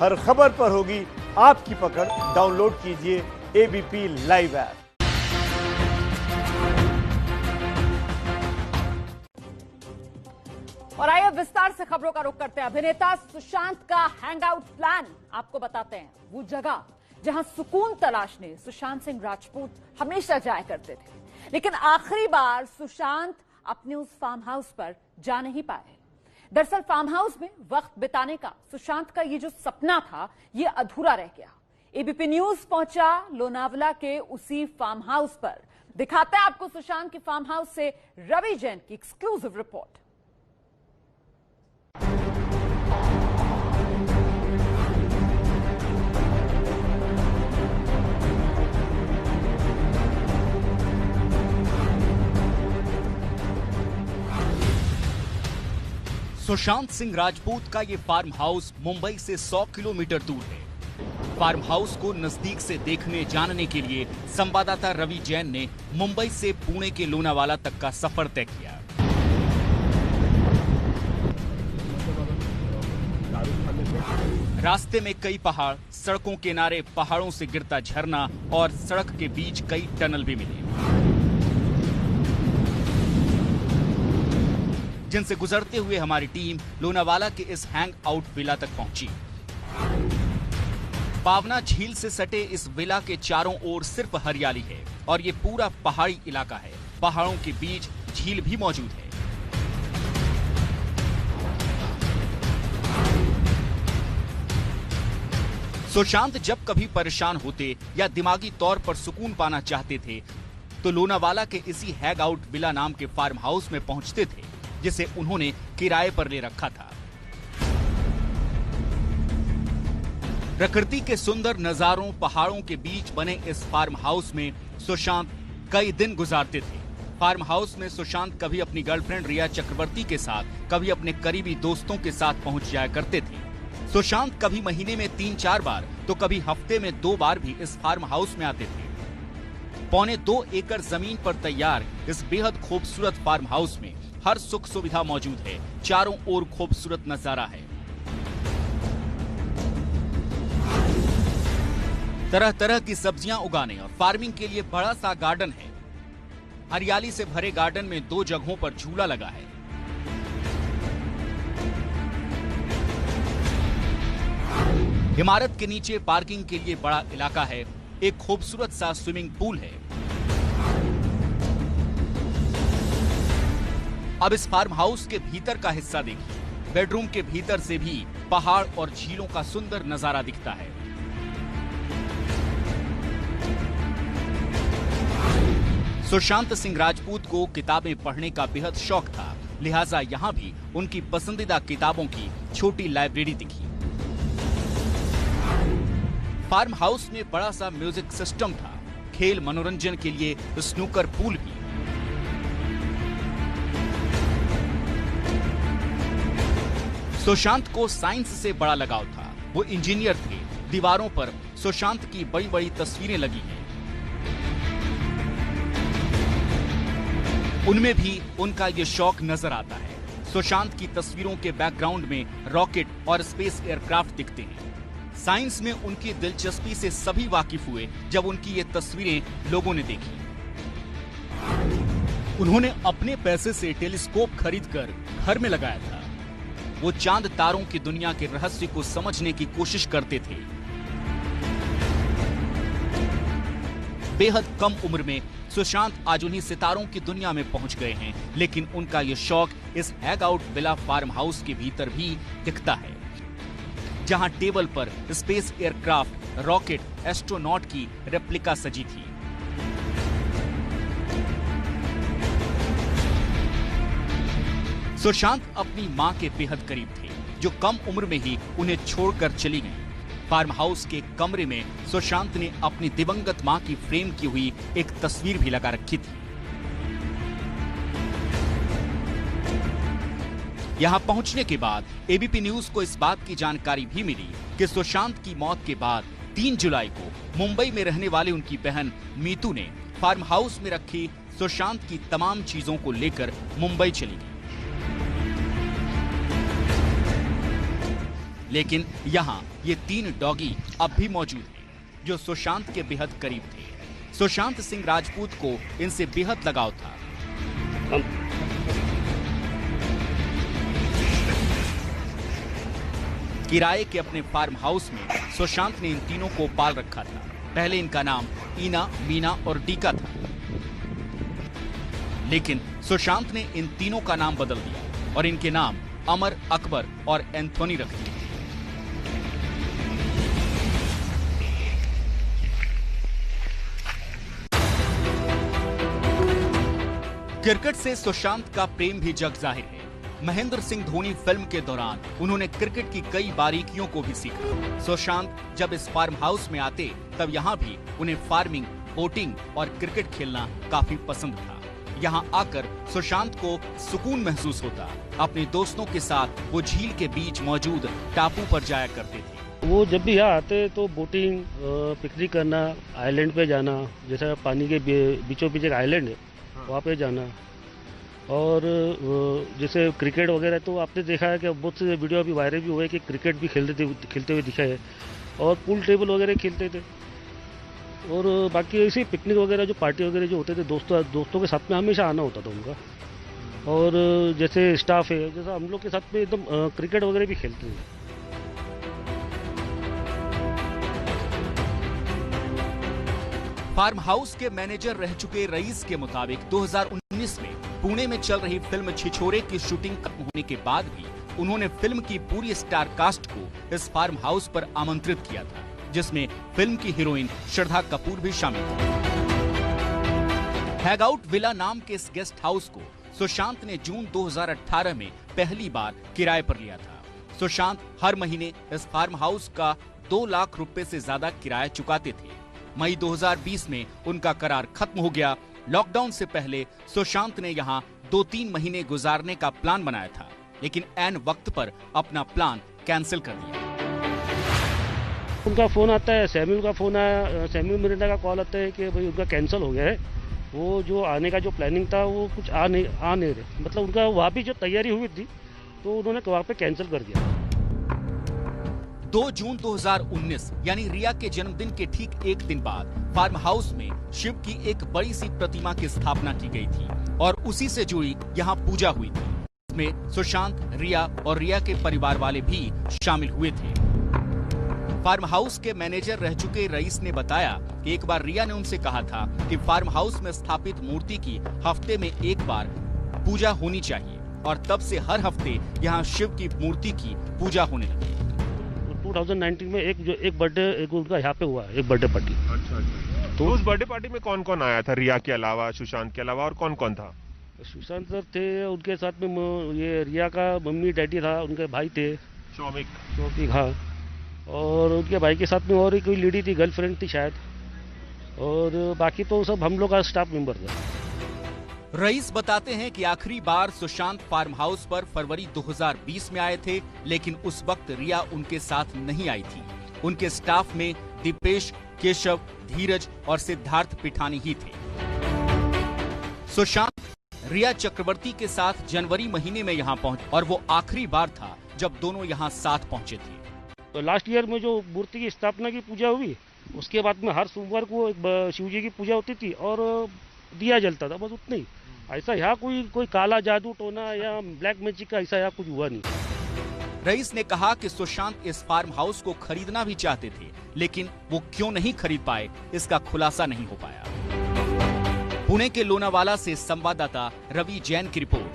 हर खबर पर होगी आपकी पकड़। डाउनलोड कीजिए एबीपी लाइव ऐप। और आइए विस्तार से खबरों का रुख करते हैं। अभिनेता सुशांत का हैंगआउट प्लान आपको बताते हैं। वो जगह जहां सुकून तलाशने सुशांत सिंह राजपूत हमेशा जाया करते थे, लेकिन आखिरी बार सुशांत अपने उस फार्म हाउस पर जा नहीं पाए। दरअसल फार्म हाउस में वक्त बिताने का सुशांत का ये जो सपना था, ये अधूरा रह गया। एबीपी न्यूज पहुंचा लोनावला के उसी फार्म हाउस पर। दिखाते हैं आपको सुशांत के फार्म हाउस से रवि जैन की एक्सक्लूसिव रिपोर्ट। सुशांत सिंह राजपूत का ये फार्म हाउस मुंबई से 100 किलोमीटर दूर है। फार्म हाउस को नजदीक से देखने जानने के लिए संवाददाता रवि जैन ने मुंबई से पुणे के लोनावाला तक का सफर तय किया। रास्ते में कई पहाड़, सड़कों के किनारे पहाड़ों से गिरता झरना और सड़क के बीच कई टनल भी मिले, जिनसे गुजरते हुए हमारी टीम लोनावाला के इस हैंग आउट विला तक पहुंची। पावना झील से सटे इस विला के चारों ओर सिर्फ हरियाली है और ये पूरा पहाड़ी इलाका है। पहाड़ों के बीच झील भी मौजूद है। सुशांत जब कभी परेशान होते या दिमागी तौर पर सुकून पाना चाहते थे तो लोनावाला के इसी हैंग आउट विला नाम के फार्म हाउस में पहुंचते थे, जिसे उन्होंने किराए पर ले रखा था। प्रकृति के सुंदर नजारों, पहाड़ों के बीच बने इस फार्म हाउस में सुशांत कई दिन गुजारते थे। फार्म हाउस में सुशांत कभी अपनी गर्लफ्रेंड रिया चक्रवर्ती के साथ, कभी अपने करीबी दोस्तों के साथ पहुंच जाया करते थे। सुशांत कभी महीने में 3-4 बार तो कभी हफ्ते में 2 बार भी इस फार्म हाउस में आते थे। 2.25 एकड़ जमीन पर तैयार इस बेहद खूबसूरत फार्म हाउस में हर सुख सुविधा मौजूद है। चारों ओर खूबसूरत नजारा है। तरह तरह की सब्जियां उगाने और फार्मिंग के लिए बड़ा सा गार्डन है। हरियाली से भरे गार्डन में 2 जगहों पर झूला लगा है। इमारत के नीचे पार्किंग के लिए बड़ा इलाका है। एक खूबसूरत सा स्विमिंग पूल है। अब इस फार्म हाउस के भीतर का हिस्सा देखिए। बेडरूम के भीतर से भी पहाड़ और झीलों का सुंदर नजारा दिखता है। सुशांत सिंह राजपूत को किताबें पढ़ने का बेहद शौक था, लिहाजा यहाँ भी उनकी पसंदीदा किताबों की छोटी लाइब्रेरी दिखी। फार्म हाउस में बड़ा सा म्यूजिक सिस्टम था। खेल मनोरंजन के लिए स्नूकर पूल भी। सुशांत को साइंस से बड़ा लगाव था। वो इंजीनियर थे। दीवारों पर सुशांत की बड़ी बड़ी तस्वीरें लगी हैं। उनमें भी उनका ये शौक नजर आता है। सुशांत की तस्वीरों के बैकग्राउंड में रॉकेट और स्पेस एयरक्राफ्ट दिखते हैं। साइंस में उनकी दिलचस्पी से सभी वाकिफ हुए जब उनकी ये तस्वीरें लोगों ने देखी। उन्होंने अपने पैसे से टेलीस्कोप खरीदकर घर में लगाया था। वो चांद तारों की दुनिया के रहस्य को समझने की कोशिश करते थे। बेहद कम उम्र में सुशांत आज उन्हीं सितारों की दुनिया में पहुंच गए हैं, लेकिन उनका यह शौक इस hang out villa farm house के भीतर भी दिखता है, जहां टेबल पर स्पेस एयरक्राफ्ट, रॉकेट, एस्ट्रोनॉट की रेप्लिका सजी थी। सुशांत अपनी मां के बेहद करीब थे, जो कम उम्र में ही उन्हें छोड़कर चली गई। फार्म हाउस के कमरे में सुशांत ने अपनी दिवंगत मां की फ्रेम की हुई एक तस्वीर भी लगा रखी थी। यहां पहुंचने के बाद एबीपी न्यूज को इस बात की जानकारी भी मिली कि सुशांत की मौत के बाद 3 जुलाई को मुंबई में रहने वाली उनकी बहन मीतू ने फार्म हाउस में रखी सुशांत की तमाम चीजों को लेकर मुंबई चली गई। लेकिन यहाँ ये 3 डॉगी अब भी मौजूद हैं, जो सुशांत के बेहद करीब थे। सुशांत सिंह राजपूत को इनसे बेहद लगाव था। किराए के अपने फार्म हाउस में सुशांत ने इन तीनों को पाल रखा था। पहले इनका नाम ईना, मीना और डीका था, लेकिन सुशांत ने इन तीनों का नाम बदल दिया और इनके नाम अमर, अकबर और एंथोनी रख दिए। क्रिकेट से सुशांत का प्रेम भी जग जाहिर है। महेंद्र सिंह धोनी फिल्म के दौरान उन्होंने क्रिकेट की कई बारीकियों को भी सीखा। सुशांत जब इस फार्म हाउस में आते तब यहाँ भी उन्हें फार्मिंग, बोटिंग और क्रिकेट खेलना काफी पसंद था। यहाँ आकर सुशांत को सुकून महसूस होता। अपने दोस्तों के साथ वो झील के बीच मौजूद टापू पर जाया करते थे। वो जब भी यहाँ आते तो बोटिंग, पिकनिक करना, आइलैंड पे जाना, जैसा पानी के बीचों बीच एक आइलैंड है वहाँ पे जाना, और जैसे क्रिकेट वगैरह तो आपने देखा है कि बहुत से वीडियो अभी वायरल भी हुए कि क्रिकेट भी खेलते हुए दिखा है, और पूल टेबल वगैरह खेलते थे। और बाकी ऐसे पिकनिक वगैरह जो पार्टी वगैरह जो होते थे दोस्तों के साथ में हमेशा आना होता था उनका। और जैसे स्टाफ है, जैसा हम लोग के साथ में एकदम क्रिकेट वगैरह भी खेलते हैं। फार्म हाउस के मैनेजर रह चुके रईस के मुताबिक 2019 में पुणे में चल रही फिल्म छिछोरे की शूटिंग खत्म होने के बाद भी उन्होंने फिल्म की पूरी स्टार कास्ट को इस फार्म हाउस पर आमंत्रित किया था, जिसमें फिल्म की हीरोइन श्रद्धा कपूर भी शामिल थी। हैंगआउट विला नाम के इस गेस्ट हाउस को सुशांत ने जून 2018 में पहली बार किराए पर लिया था। सुशांत हर महीने इस फार्म हाउस का 2 लाख रुपए से ज्यादा किराया चुकाते थे। मई 2020 में उनका करार खत्म हो गया। लॉकडाउन से पहले सुशांत ने यहाँ 2-3 महीने गुजारने का प्लान बनाया था, लेकिन ऐन वक्त पर अपना प्लान कैंसिल कर दिया। उनका फोन आता है, सैमुअल का फोन आया, सैमुअल मिरांडा का कॉल आता है कि भाई उनका कैंसिल हो गया है। वो जो आने का जो प्लानिंग था वो कुछ आ नहीं रहे, मतलब उनका वहाँ भी जो तैयारी हुई थी तो उन्होंने वहाँ पे कैंसिल कर दिया। 2 जून 2019 यानी रिया के जन्मदिन के ठीक एक दिन बाद फार्म हाउस में शिव की एक बड़ी सी प्रतिमा की स्थापना की गई थी और उसी से जुड़ी यहाँ पूजा हुई थी। इसमें सुशांत, रिया और रिया के परिवार वाले भी शामिल हुए थे। फार्म हाउस के मैनेजर रह चुके रईस ने बताया कि एक बार रिया ने उनसे कहा था कि फार्म हाउस में स्थापित मूर्ति की हफ्ते में एक बार पूजा होनी चाहिए, और तब से हर हफ्ते यहाँ शिव की मूर्ति की पूजा होने लगी। 2019 में एक बर्थडे उनका यहाँ पे हुआ, एक बर्थडे पार्टी। अच्छा। तो उस बर्थडे पार्टी में कौन कौन आया था? रिया के अलावा, सुशांत के अलावा और कौन कौन था? सुशांत सर थे, उनके साथ में ये रिया का मम्मी डैडी था, उनके भाई थे शौमिक, हाँ, और उनके भाई के साथ में और कोई लेडी थी, गर्लफ्रेंड थी शायद, और बाकी तो सब हम लोग का स्टाफ मेंबर था। रईस बताते हैं कि आखिरी बार सुशांत फार्म हाउस पर फरवरी 2020 में आए थे, लेकिन उस वक्त रिया उनके साथ नहीं आई थी। उनके स्टाफ में दीपेश, केशव, धीरज और सिद्धार्थ पिठानी ही थे। सुशांत रिया चक्रवर्ती के साथ जनवरी महीने में यहाँ पहुंचे और वो आखिरी बार था जब दोनों यहाँ साथ पहुंचे थे। तो लास्ट ईयर में जो मूर्ति की स्थापना की पूजा हुई, उसके बाद में हर सोमवार को शिव जी की पूजा होती थी और दिया जलता था, बस उतना ही। ऐसा यहाँ कोई काला जादू टोना या ब्लैक मैजिक का ऐसा यहाँ कुछ हुआ नहीं। रईस ने कहा कि सुशांत इस फार्म हाउस को खरीदना भी चाहते थे, लेकिन वो क्यों नहीं खरीद पाए, इसका खुलासा नहीं हो पाया। पुणे के लोनावाला से संवाददाता रवि जैन की रिपोर्ट।